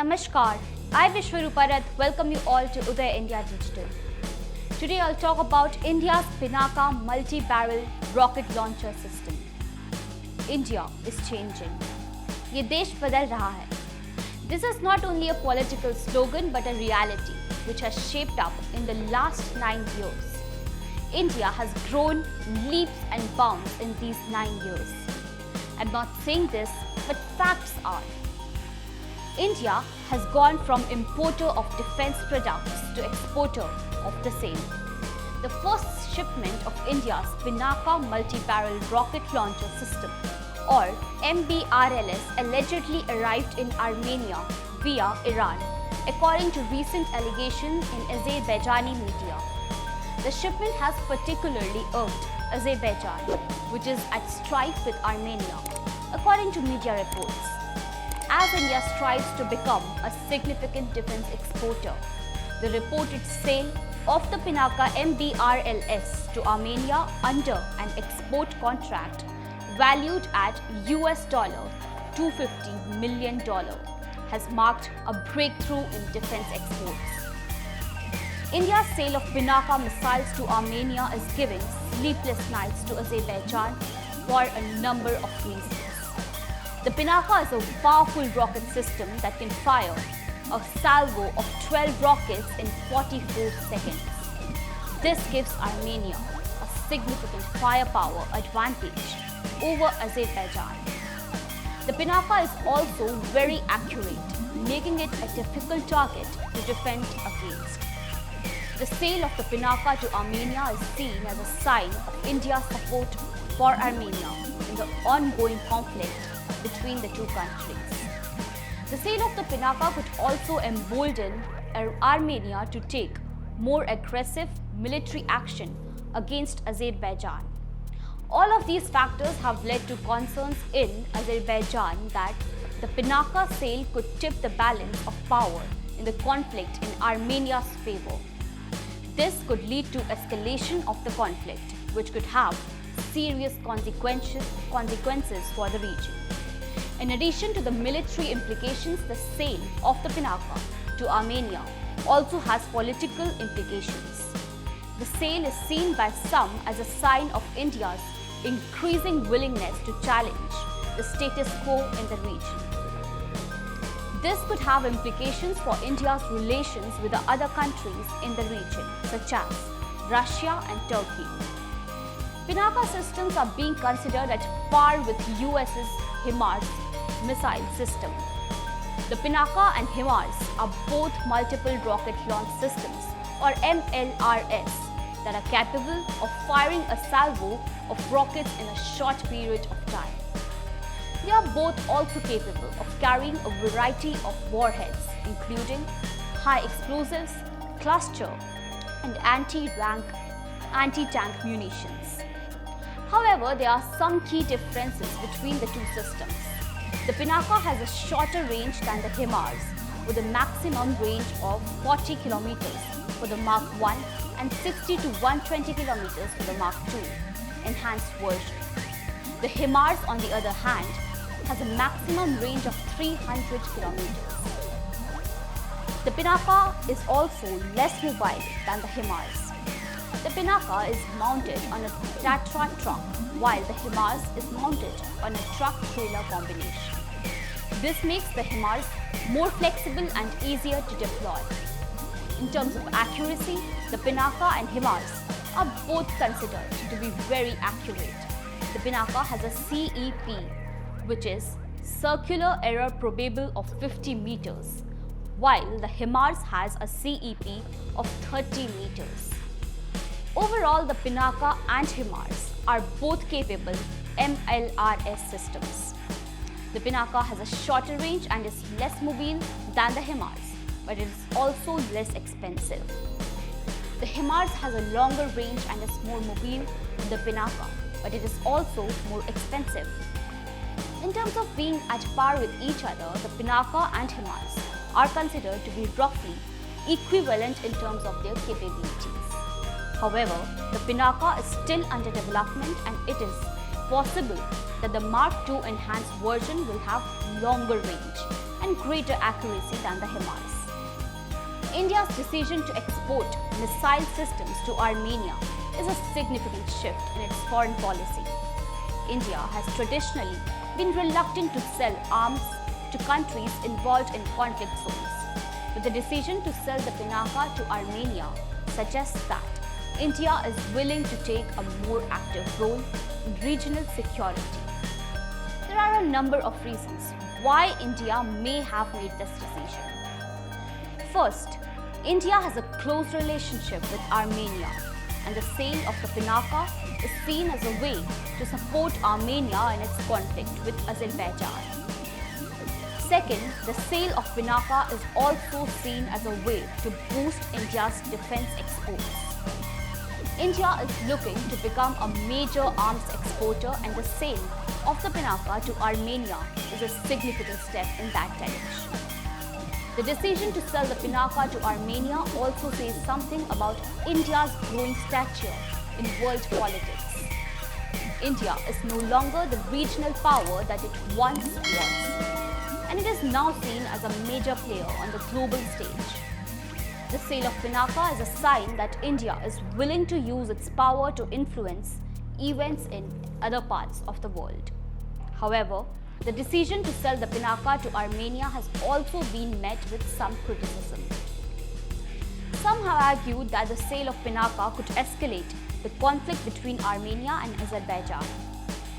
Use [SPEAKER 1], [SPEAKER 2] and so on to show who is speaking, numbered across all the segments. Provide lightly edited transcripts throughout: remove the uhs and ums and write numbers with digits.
[SPEAKER 1] Namaskar, I Vishwaruparat welcome you all to Uday India Digital. Today I'll talk about India's Pinaka multi-barrel rocket launcher system. India is changing. ये देश बदल रहा है. This is not only a political slogan but a reality which has shaped up in the last 9 years. India has grown leaps and bounds in these 9 years. I'm not saying this, but facts are. India has gone from importer of defense products to exporter of the same. The first shipment of India's Pinaka multi-barrel rocket launcher system or MBRLS allegedly arrived in Armenia via Iran, according to recent allegations in Azerbaijani media. The shipment has particularly irked Azerbaijan, which is at strife with Armenia, according to media reports. As India strives to become a significant defense exporter, the reported sale of the Pinaka MBRLS to Armenia under an export contract valued at $250 million has marked a breakthrough in defense exports. India's sale of Pinaka missiles to Armenia is giving sleepless nights to Azerbaijan for a number of reasons. The Pinaka is a powerful rocket system that can fire a salvo of 12 rockets in 44 seconds. This gives Armenia a significant firepower advantage over Azerbaijan. The Pinaka is also very accurate, making it a difficult target to defend against. The sale of the Pinaka to Armenia is seen as a sign of India's support for Armenia in the ongoing conflict between the two countries. The sale of the Pinaka could also embolden Armenia to take more aggressive military action against Azerbaijan. All of these factors have led to concerns in Azerbaijan that the Pinaka sale could tip the balance of power in the conflict in Armenia's favor. This could lead to escalation of the conflict, which could have serious consequences for the region. In addition to the military implications, the sale of the Pinaka to Armenia also has political implications. The sale is seen by some as a sign of India's increasing willingness to challenge the status quo in the region. This could have implications for India's relations with the other countries in the region, such as Russia and Turkey. Pinaka systems are being considered at par with US's HIMARS missile system. The Pinaka and HIMARS are both multiple rocket launch systems or MLRS that are capable of firing a salvo of rockets in a short period of time. They are both also capable of carrying a variety of warheads, including high explosives, cluster, and anti-tank munitions. However, there are some key differences between the two systems. The Pinaka has a shorter range than the HIMARS, with a maximum range of 40 kilometers for the Mark 1 and 60 to 120 kilometers for the Mark 2 enhanced version. The HIMARS, on the other hand, has a maximum range of 300 kilometers. The Pinaka is also less mobile than the HIMARS. The Pinaka is mounted on a Tatra truck, while the HIMARS is mounted on a truck-trailer combination. This makes the HIMARS more flexible and easier to deploy. In terms of accuracy, the Pinaka and HIMARS are both considered to be very accurate. The Pinaka has a CEP, which is Circular Error Probable of 50 meters, while the HIMARS has a CEP of 30 meters. Overall, the Pinaka and HIMARS are both capable MLRS systems. The Pinaka has a shorter range and is less mobile than the HIMARS, but it is also less expensive. The HIMARS has a longer range and is more mobile than the Pinaka, but it is also more expensive. In terms of being at par with each other, the Pinaka and HIMARS are considered to be roughly equivalent in terms of their capabilities. However, the Pinaka is still under development and it is possible that the Mark II enhanced version will have longer range and greater accuracy than the Himalayas. India's decision to export missile systems to Armenia is a significant shift in its foreign policy. India has traditionally been reluctant to sell arms to countries involved in conflict zones, but the decision to sell the Pinaka to Armenia suggests that India is willing to take a more active role in regional security. There are a number of reasons why India may have made this decision. First, India has a close relationship with Armenia, and the sale of the Pinaka is seen as a way to support Armenia in its conflict with Azerbaijan. Second, the sale of Pinaka is also seen as a way to boost India's defense exports. India is looking to become a major arms exporter, and the sale of the Pinaka to Armenia is a significant step in that direction. The decision to sell the Pinaka to Armenia also says something about India's growing stature in world politics. India is no longer the regional power that it once was, and it is now seen as a major player on the global stage. The sale of Pinaka is a sign that India is willing to use its power to influence events in other parts of the world. However, the decision to sell the Pinaka to Armenia has also been met with some criticism. Some have argued that the sale of Pinaka could escalate the conflict between Armenia and Azerbaijan.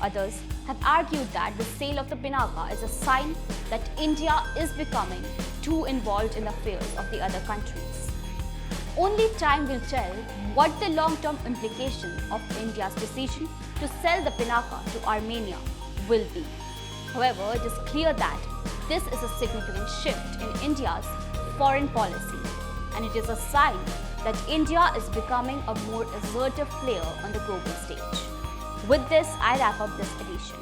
[SPEAKER 1] Others have argued that the sale of the Pinaka is a sign that India is becoming too involved in the affairs of the other countries. Only time will tell what the long-term implication of India's decision to sell the Pinaka to Armenia will be. However, it is clear that this is a significant shift in India's foreign policy, and it is a sign that India is becoming a more assertive player on the global stage. With this, I wrap up this edition.